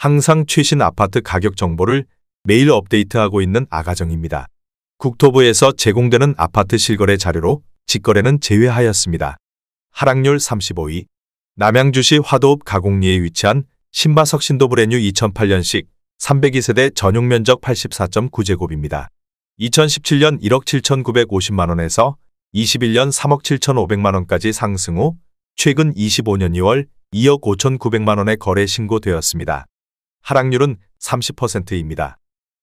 항상 최신 아파트 가격 정보를 매일 업데이트하고 있는 아가정입니다. 국토부에서 제공되는 아파트 실거래 자료로 직거래는 제외하였습니다. 하락률 35위. 남양주시 화도읍 가곡리에 위치한 신바석 신도 브랜뉴 2008년식 302세대 전용 면적 84.9제곱입니다. 2017년 1억 7,950만원에서 21년 3억 7,500만원까지 상승 후 최근 25년 2월 2억 5,900만원에 거래 신고되었습니다. 하락률은 30%입니다.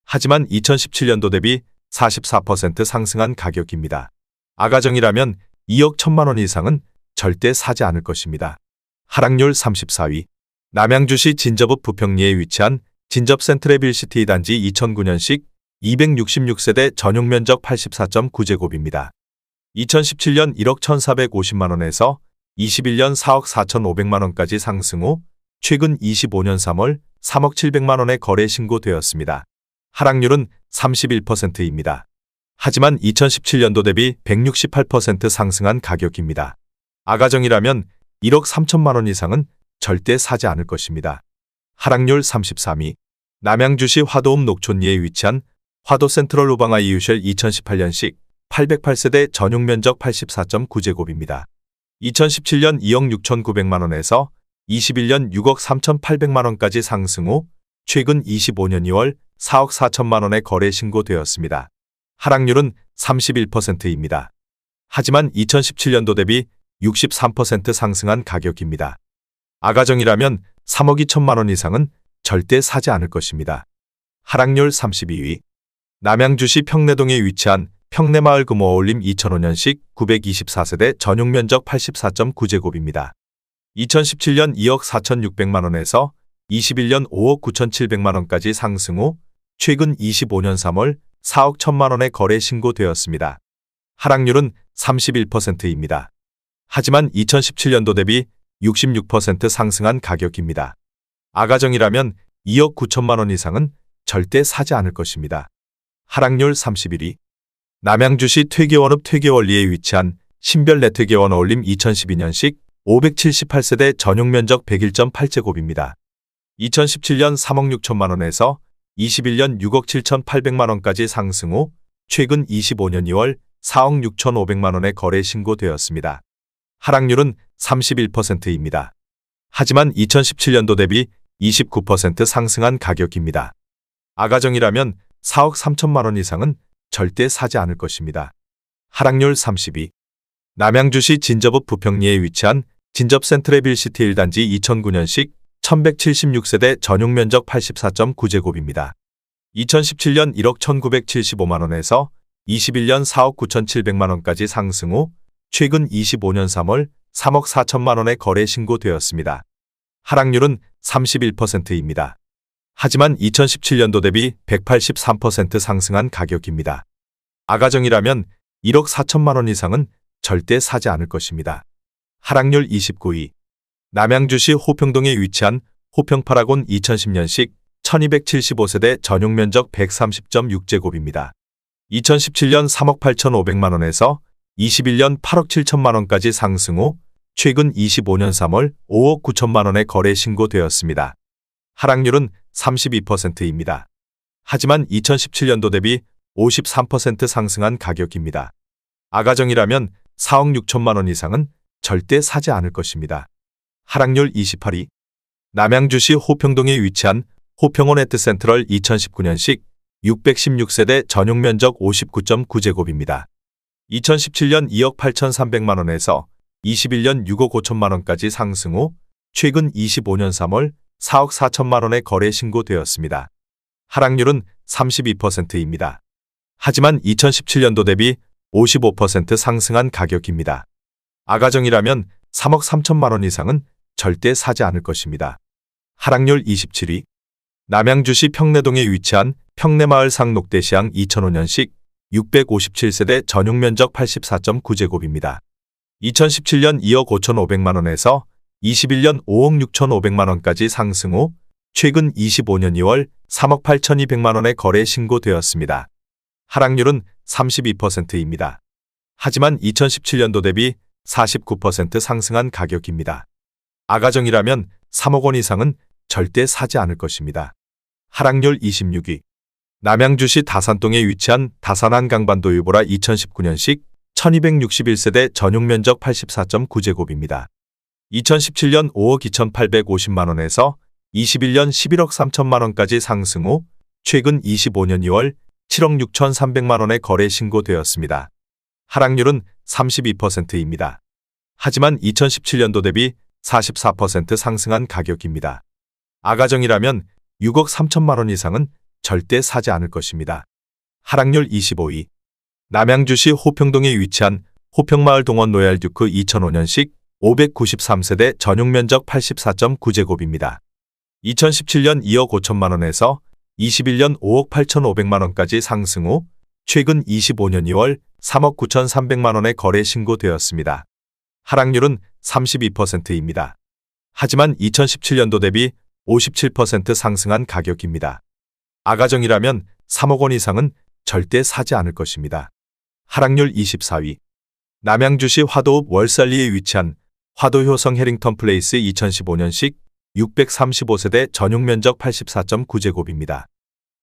하지만 2017년도 대비 44% 상승한 가격입니다. 아가정이라면 2억 1천만원 이상은 절대 사지 않을 것입니다. 하락률 34위. 남양주시 진접읍 부평리에 위치한 진접 센트레빌시티 단지 2009년식 266세대 전용 면적 84.9제곱입니다. 2017년 1억 1,450만원에서 21년 4억 4,500만원까지 상승 후 최근 25년 3월 3억 700만원에 거래 신고되었습니다. 하락률은 31%입니다. 하지만 2017년도 대비 168% 상승한 가격입니다. 아가정이라면 1억 3천만원 이상은 절대 사지 않을 것입니다. 하락률 33위. 남양주시 화도읍 녹촌리에 위치한 화도 센트럴 우방아 이유셜 2018년식 808세대 전용 면적 84.9제곱입니다. 2017년 2억 6,900만원에서 21년 6억 3,800만원까지 상승 후 최근 25년 2월 4억 4천만원에 거래 신고되었습니다. 하락률은 31%입니다. 하지만 2017년도 대비 63% 상승한 가격입니다. 아가정이라면 3억 2천만원 이상은 절대 사지 않을 것입니다. 하락률 32위. 남양주시 평내동에 위치한 평내마을 금호어울림 2005년식 924세대 전용 면적 84.9제곱입니다. 2017년 2억 4,600만원에서 21년 5억 9,700만원까지 상승 후 최근 25년 3월 4억 1천만원에 거래 신고되었습니다. 하락률은 31%입니다. 하지만 2017년도 대비 66% 상승한 가격입니다. 아가정이라면 2억 9천만원 이상은 절대 사지 않을 것입니다. 하락률 31위. 남양주시 퇴계원읍 퇴계원리에 위치한 신별 네트계원 어울림 2012년식 578세대 전용 면적 101.8제곱입니다. 2017년 3억 6천만원에서 21년 6억 7,800만원까지 상승 후 최근 25년 2월 4억 6,500만원에 거래 신고되었습니다. 하락률은 31%입니다. 하지만 2017년도 대비 29% 상승한 가격입니다. 아가정이라면 4억 3천만원 이상은 절대 사지 않을 것입니다. 하락률 32. 남양주시 진접읍 부평리에 위치한 진접 센트레빌시티 1단지 2009년식 1176세대 전용 면적 84.9제곱입니다. 2017년 1억 1,975만원에서 21년 4억 9,700만원까지 상승 후 최근 25년 3월 3억 4천만원에 거래 신고되었습니다. 하락률은 31%입니다. 하지만 2017년도 대비 183% 상승한 가격입니다. 아가정이라면 1억 4천만원 이상은 절대 사지 않을 것입니다. 하락률 29위. 남양주시 호평동에 위치한 호평파라곤 2010년식 1275세대 전용 면적 130.6제곱입니다. 2017년 3억 8,500만원에서 21년 8억 7천만원까지 상승 후 최근 25년 3월 5억 9천만원에 거래 신고되었습니다. 하락률은 32%입니다. 하지만 2017년도 대비 53% 상승한 가격입니다. 아가정이라면 4억 6천만원 이상은 절대 사지 않을 것입니다. 하락률 28위. 남양주시 호평동에 위치한 호평원 에트센트럴 2019년식 616세대 전용 면적 59.9제곱입니다. 2017년 2억 8,300만원에서 21년 6억 5천만원까지 상승 후 최근 25년 3월 4억 4천만원에 거래 신고되었습니다. 하락률은 32%입니다. 하지만 2017년도 대비 55% 상승한 가격입니다. 아가정이라면 3억 3천만원 이상은 절대 사지 않을 것입니다. 하락률 27위. 남양주시 평내동에 위치한 평내마을 상록대시양 2005년식 657세대 전용 면적 84.9제곱입니다. 2017년 2억 5,500만원에서 21년 5억 6,500만원까지 상승 후 최근 25년 2월 3억 8,200만원에 거래 신고되었습니다. 하락률은 32%입니다. 하지만 2017년도 대비 49% 상승한 가격입니다. 아가정이라면 3억 원 이상은 절대 사지 않을 것입니다. 하락률 26위. 남양주시 다산동에 위치한 다산 한강반도 유보라 2019년식 1261세대 전용 면적 84.9제곱입니다. 2017년 5억 2,850만원에서 21년 11억 3천만원까지 상승 후 최근 25년 2월 7억 6,300만원에 거래 신고되었습니다. 하락률은 32%입니다. 하지만 2017년도 대비 44% 상승한 가격입니다. 아가정이라면 6억 3천만원 이상은 절대 사지 않을 것입니다. 하락률 25위. 남양주시 호평동에 위치한 호평마을 동원 로얄듀크 2005년식 593세대 전용 면적 84.9제곱입니다. 2017년 2억 5천만원에서 21년 5억 8,500만원까지 상승 후 최근 25년 2월 3억 9,300만원에 거래 신고되었습니다. 하락률은 32%입니다. 하지만 2017년도 대비 57% 상승한 가격입니다. 아가정이라면 3억 원 이상은 절대 사지 않을 것입니다. 하락률 24위. 남양주시 화도읍 월살리에 위치한 화도효성 해링턴 플레이스 2015년식 635세대 전용 면적 84.9제곱입니다.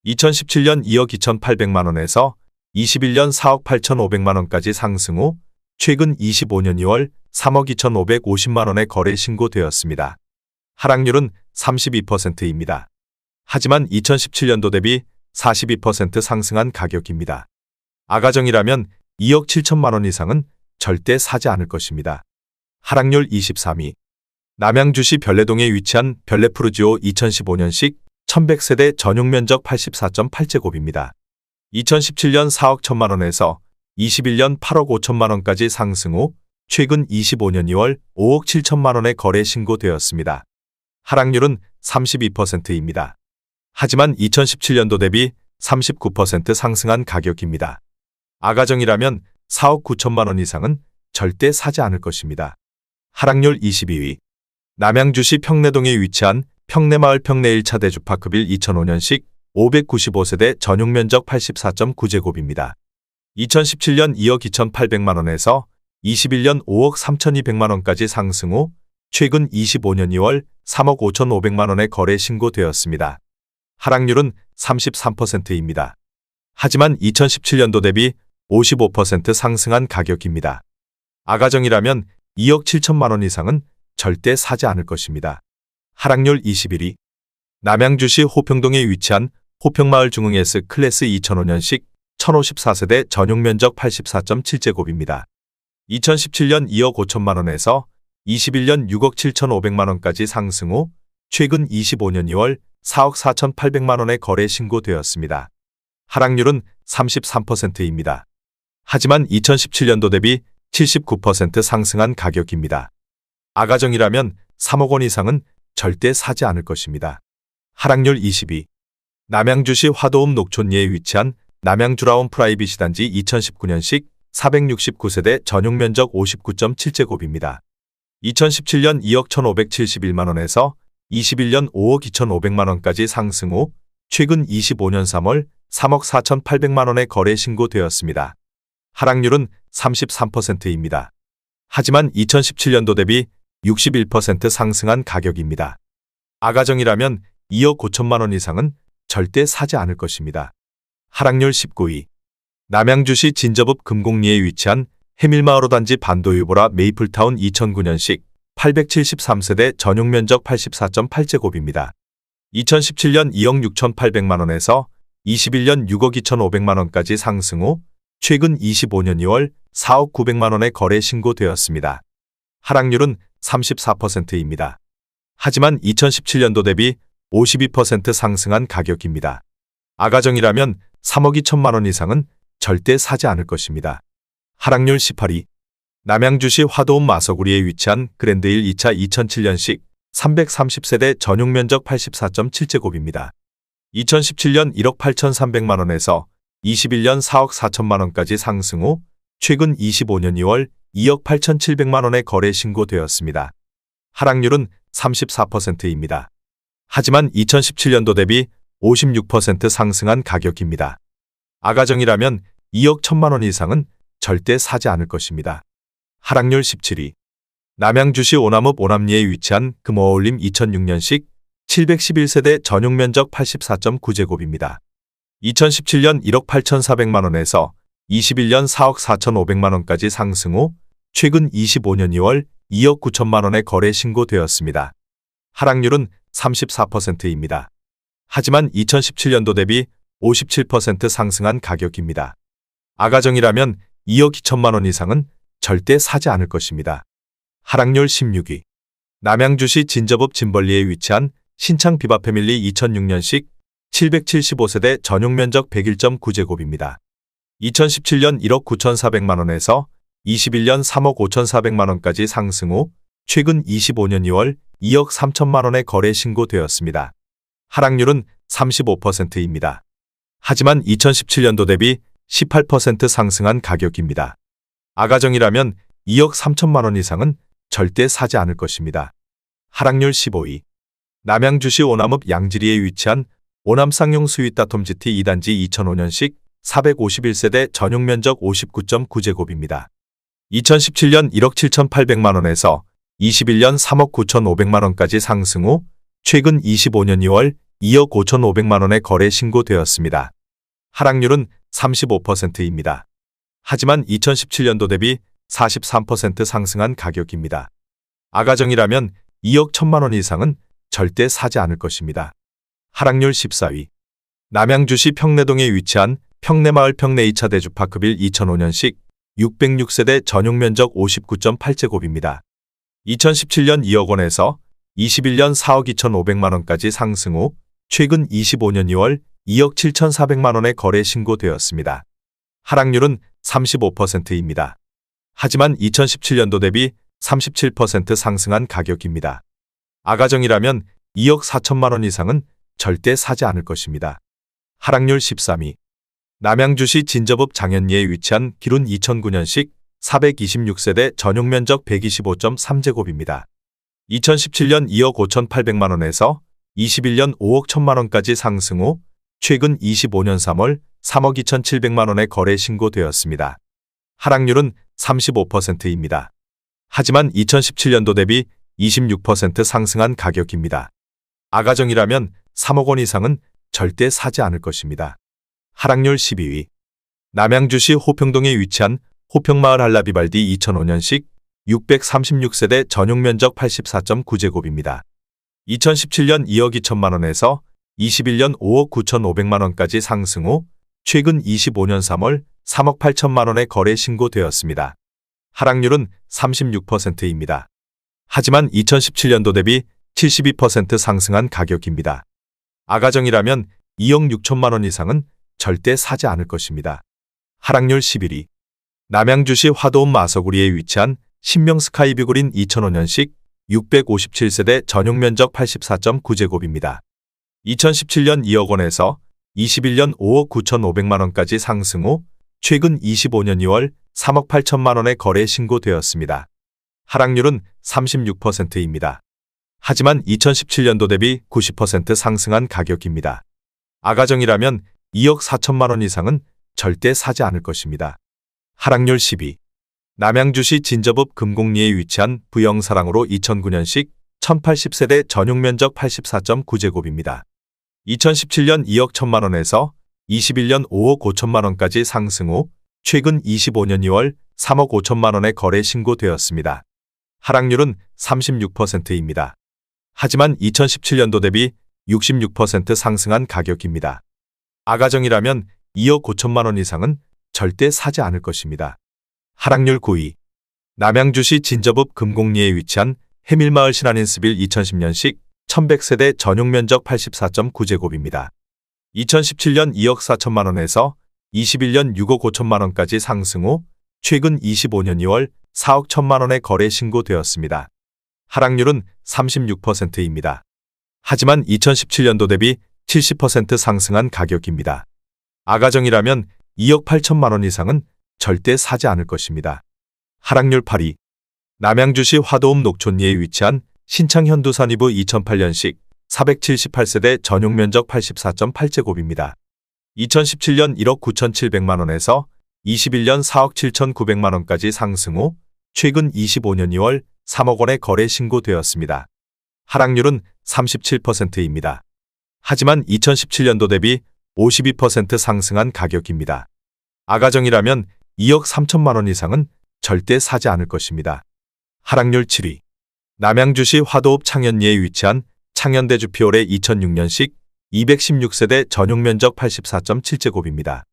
2017년 2억 2,800만원에서 21년 4억 8,500만원까지 상승 후 최근 25년 2월 3억 2,550만원에 거래 신고되었습니다. 하락률은 32%입니다. 하지만 2017년도 대비 42% 상승한 가격입니다. 아가정이라면 2억 7천만원 이상은 절대 사지 않을 것입니다. 하락률 23위. 남양주시 별내동에 위치한 별내푸르지오 2015년식 1100세대 전용 면적 84.8제곱입니다. 2017년 4억 1천만원에서 21년 8억 5천만원까지 상승 후 최근 25년 2월 5억 7천만원에 거래 신고되었습니다. 하락률은 32%입니다. 하지만 2017년도 대비 39% 상승한 가격입니다. 아가정이라면 4억 9천만원 이상은 절대 사지 않을 것입니다. 하락률 22위. 남양주시 평내동에 위치한 평내마을 평내 1차 대주파크빌 2005년식 595세대 전용 면적 84.9제곱입니다. 2017년 2억 2,800만원에서 21년 5억 3,200만원까지 상승 후 최근 25년 2월 3억 5,500만원에 거래 신고되었습니다. 하락률은 33%입니다. 하지만 2017년도 대비 55% 상승한 가격입니다. 아가정이라면 2억 7천만원 이상은 절대 사지 않을 것입니다. 하락률 21위. 남양주시 호평동에 위치한 호평마을 중흥 S 클래스 2005년식 1054세대 전용 면적 84.7제곱입니다. 2017년 2억 5천만원에서 21년 6억 7,500만원까지 상승 후 최근 25년 2월 4억 4,800만원에 거래 신고되었습니다. 하락률은 33%입니다. 하지만 2017년도 대비 79% 상승한 가격입니다. 아가정이라면 3억 원 이상은 절대 사지 않을 것입니다. 하락률 22. 남양주시 화도읍 녹촌리에 위치한 남양주라운 프라이빗이 단지 2019년식 469세대 전용 면적 59.7제곱입니다. 2017년 2억 1,571만원에서 21년 5억 2,500만원까지 상승 후 최근 25년 3월 3억 4,800만원에 거래 신고되었습니다. 하락률은 33%입니다. 하지만 2017년도 대비 61% 상승한 가격입니다. 아가정이라면 2억 5천만원 이상은 절대 사지 않을 것입니다. 하락률 19위. 남양주시 진접읍 금곡리에 위치한 해밀마을호 단지 반도유보라 메이플타운 2009년식 873세대 전용 면적 84.8제곱입니다. 2017년 2억 6,800만원에서 21년 6억 2,500만원까지 상승 후 최근 25년 2월 4억 900만원에 거래 신고되었습니다. 하락률은 34%입니다. 하지만 2017년도 대비 52% 상승한 가격입니다. 아가정이라면 3억 2천만원 이상은 절대 사지 않을 것입니다. 하락률 18위. 남양주시 화도읍 마서구리에 위치한 그랜드힐 2차 2007년식 330세대 전용 면적 84.7제곱입니다. 2017년 1억 8,300만원에서 21년 4억 4천만원까지 상승 후 최근 25년 2월 2억 8,700만원에 거래 신고되었습니다. 하락률은 34%입니다. 하지만 2017년도 대비 56% 상승한 가격입니다. 아가정이라면 2억 1천만원 이상은 절대 사지 않을 것입니다. 하락률 17위. 남양주시 오남읍 오남리에 위치한 금어울림 2006년식 711세대 전용 면적 84.9제곱입니다. 2017년 1억 8,400만 원에서 21년 4억 4,500만 원까지 상승 후 최근 25년 2월 2억 9천만 원에 거래 신고되었습니다. 하락률은 34%입니다. 하지만 2017년도 대비 57% 상승한 가격입니다. 아가정이라면 2억 2천만 원 이상은 절대 사지 않을 것입니다. 하락률 16위. 남양주시 진저읍 진벌리에 위치한 신창 비바패밀리 2006년식 775세대 전용 면적 101.9제곱입니다. 2017년 1억 9,400만 원에서 21년 3억 5,400만 원까지 상승 후 최근 25년 2월 2억 3천만 원에 거래 신고되었습니다. 하락률은 35%입니다. 하지만 2017년도 대비 18% 상승한 가격입니다. 아가정이라면 2억 3천만 원 이상은 절대 사지 않을 것입니다. 하락률 15위. 남양주시 오남읍 양지리에 위치한 오남 쌍용 스윗다톰 GT 2단지 2005년식 451세대 전용 면적 59.9제곱입니다. 2017년 1억 7,800만 원에서 21년 3억 9,500만 원까지 상승 후 최근 25년 2월 2억 5,500만 원에 거래 신고되었습니다. 하락률은 35%입니다. 하지만 2017년도 대비 43% 상승한 가격입니다. 아가정이라면 2억 1천만 원 이상은 절대 사지 않을 것입니다. 하락률 14위. 남양주시 평내동에 위치한 평내마을 평내 2차 대주파크빌 2005년식 606세대 전용 면적 59.8제곱입니다. 2017년 2억 원에서 21년 4억 2,500만 원까지 상승 후 최근 25년 2월 2억 7,400만 원에 거래 신고되었습니다. 하락률은 35%입니다. 하지만 2017년도 대비 37% 상승한 가격입니다. 아가정이라면 2억 4천만 원 이상은 절대 사지 않을 것입니다. 하락률 13위. 남양주시 진저읍 장현리에 위치한 기룬 2009년식 426세대 전용 면적 125.3제곱입니다. 2017년 2억 5,800만 원에서 21년 5억 1천만 원까지 상승 후 최근 25년 3월 3억 2,700만 원에 거래 신고되었습니다. 하락률은 35%입니다. 하지만 2017년도 대비 26% 상승한 가격입니다. 아가정이라면 3억 원 이상은 절대 사지 않을 것입니다. 하락률 12위. 남양주시 호평동에 위치한 호평마을 한라비발디 2005년식 636세대 전용 면적 84.9제곱입니다. 2017년 2억 2천만 원에서 21년 5억 9,500만 원까지 상승 후 최근 25년 3월 3억 8천만 원에 거래 신고되었습니다. 하락률은 36%입니다. 하지만 2017년도 대비 72% 상승한 가격입니다. 아가정이라면 2억 6천만 원 이상은 절대 사지 않을 것입니다. 하락률 11위. 남양주시 화도읍 마서구리에 위치한 신명 스카이뷰그린 2005년식 657세대 전용 면적 84.9제곱입니다. 2017년 2억 원에서 21년 5억 9,500만 원까지 상승 후 최근 25년 2월 3억 8천만 원에 거래 신고되었습니다. 하락률은 36%입니다. 하지만 2017년도 대비 90% 상승한 가격입니다. 아가정이라면 2억 4천만 원 이상은 절대 사지 않을 것입니다. 하락률 10위. 남양주시 진저읍 금곡리에 위치한 부영사랑으로 2009년식 1080세대 전용 면적 84.9제곱입니다. 2017년 2억 1천만 원에서 21년 5억 5천만 원까지 상승 후 최근 25년 2월 3억 5천만 원에 거래 신고되었습니다. 하락률은 36%입니다. 하지만 2017년도 대비 66% 상승한 가격입니다. 아가정이라면 2억 5천만 원 이상은 절대 사지 않을 것입니다. 하락률 9위. 남양주시 진저읍 금곡리에 위치한 해밀마을 신한인스빌 2010년식 1100세대 전용 면적 84.9제곱입니다. 2017년 2억 4천만 원에서 21년 6억 5천만 원까지 상승 후 최근 25년 2월 4억 1천만 원에 거래 신고되었습니다. 하락률은 36%입니다. 하지만 2017년도 대비 70% 상승한 가격입니다. 아가정이라면 2억 8천만 원 이상은 절대 사지 않을 것입니다. 하락률 8위. 남양주시 화도읍 녹촌리에 위치한 신창 현두산이브 2008년식 478세대 전용 면적 84.8제곱입니다. 2017년 1억 9,700만 원에서 21년 4억 7,900만 원까지 상승 후 최근 25년 2월 3억 원에 거래 신고되었습니다. 하락률은 37%입니다. 하지만 2017년도 대비 52% 상승한 가격입니다. 아가정이라면 2억 3천만 원 이상은 절대 사지 않을 것입니다. 하락률 7위. 남양주시 화도읍 창현리에 위치한 창현대주피올의 2006년식 216세대 전용면적 84.7제곱입니다.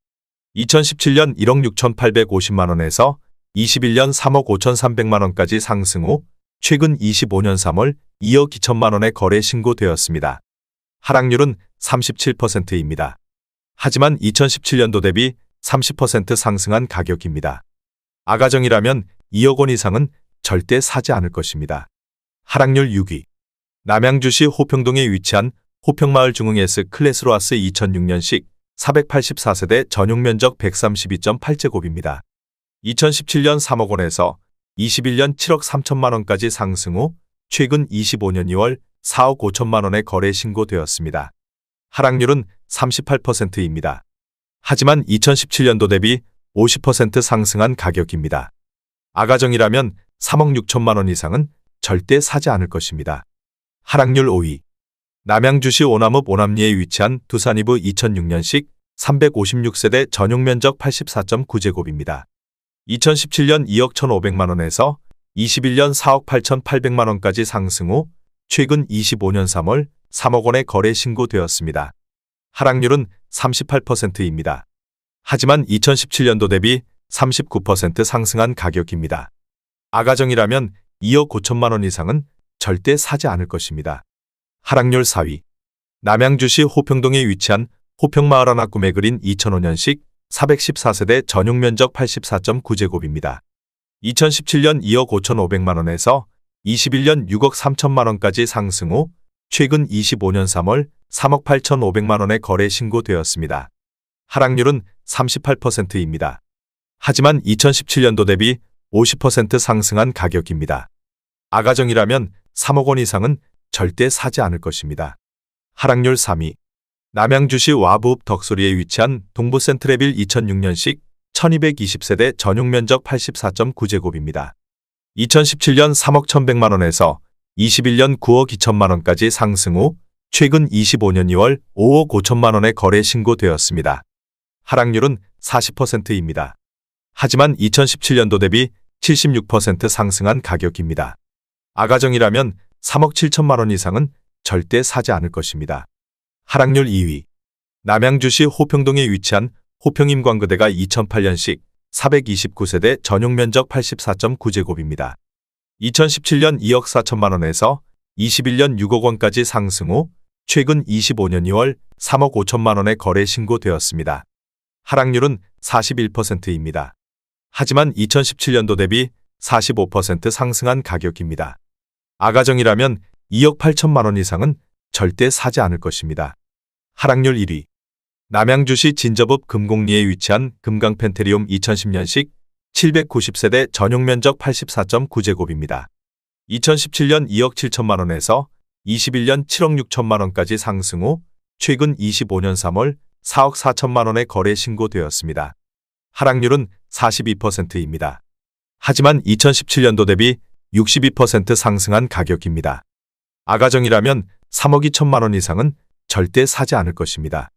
2017년 1억 6,850만 원에서 21년 3억 5,300만 원까지 상승 후 최근 25년 3월 2억 2천만 원에 거래 신고되었습니다. 하락률은 37%입니다. 하지만 2017년도 대비 30% 상승한 가격입니다. 아가정이라면 2억 원 이상은 절대 사지 않을 것입니다. 하락률 6위. 남양주시 호평동에 위치한 호평마을 중흥 S클래스로아스 2006년식 484세대 전용면적 132.8제곱입니다. 2017년 3억 원에서 21년 7억 3천만 원까지 상승 후 최근 25년 2월 4억 5천만 원에 거래 신고되었습니다. 하락률은 38%입니다. 하지만 2017년도 대비 50% 상승한 가격입니다. 아가정이라면 3억 6천만 원 이상은 절대 사지 않을 것입니다. 하락률 5위. 남양주시 오남읍 오남리에 위치한 두산이브 2006년식 356세대 전용면적 84.9제곱입니다. 2017년 2억 1,500만 원에서 21년 4억 8,800만 원까지 상승 후 최근 25년 3월 3억 원에 거래 신고되었습니다. 하락률은 38%입니다. 하지만 2017년도 대비 39% 상승한 가격입니다. 아가정이라면 2억 5천만 원 이상은 절대 사지 않을 것입니다. 하락률 4위. 남양주시 호평동에 위치한 호평마을 하나 꿈에 그린 2005년식 414세대 전용면적 84.9제곱입니다. 2017년 2억 5,500만 원에서 21년 6억 3천만 원까지 상승 후 최근 25년 3월 3억 8,500만 원에 거래 신고되었습니다. 하락률은 38%입니다. 하지만 2017년도 대비 50% 상승한 가격입니다. 아가정이라면 3억 원 이상은 절대 사지 않을 것입니다. 하락률 3위. 남양주시 와부읍 덕소리에 위치한 동부센트레빌 2006년식 1220세대 전용면적 84.9제곱입니다. 2017년 3억 1,100만 원에서 21년 9억 2천만 원까지 상승 후 최근 25년 2월 5억 5천만 원에 거래 신고되었습니다. 하락률은 40%입니다. 하지만 2017년도 대비 76% 상승한 가격입니다. 아가정이라면 3억 7천만 원 이상은 절대 사지 않을 것입니다. 하락률 2위. 남양주시 호평동에 위치한 호평임광그대가 2008년식 429세대 전용면적 84.9제곱입니다. 2017년 2억 4천만 원에서 21년 6억 원까지 상승 후 최근 25년 2월 3억 5천만 원에 거래 신고되었습니다. 하락률은 41%입니다. 하지만 2017년도 대비 45% 상승한 가격입니다. 아가정이라면 2억 8천만 원 이상은 절대 사지 않을 것입니다. 하락률 1위. 남양주시 진접읍 금곡리에 위치한 금강펜테리움 2010년식 790세대 전용면적 84.9제곱입니다. 2017년 2억 7천만 원에서 21년 7억 6천만 원까지 상승 후 최근 25년 3월 4억 4천만 원에 거래 신고되었습니다. 하락률은 42%입니다. 하지만 2017년도 대비 62% 상승한 가격입니다. 아가정이라면 3억 2천만 원 이상은 절대 사지 않을 것입니다.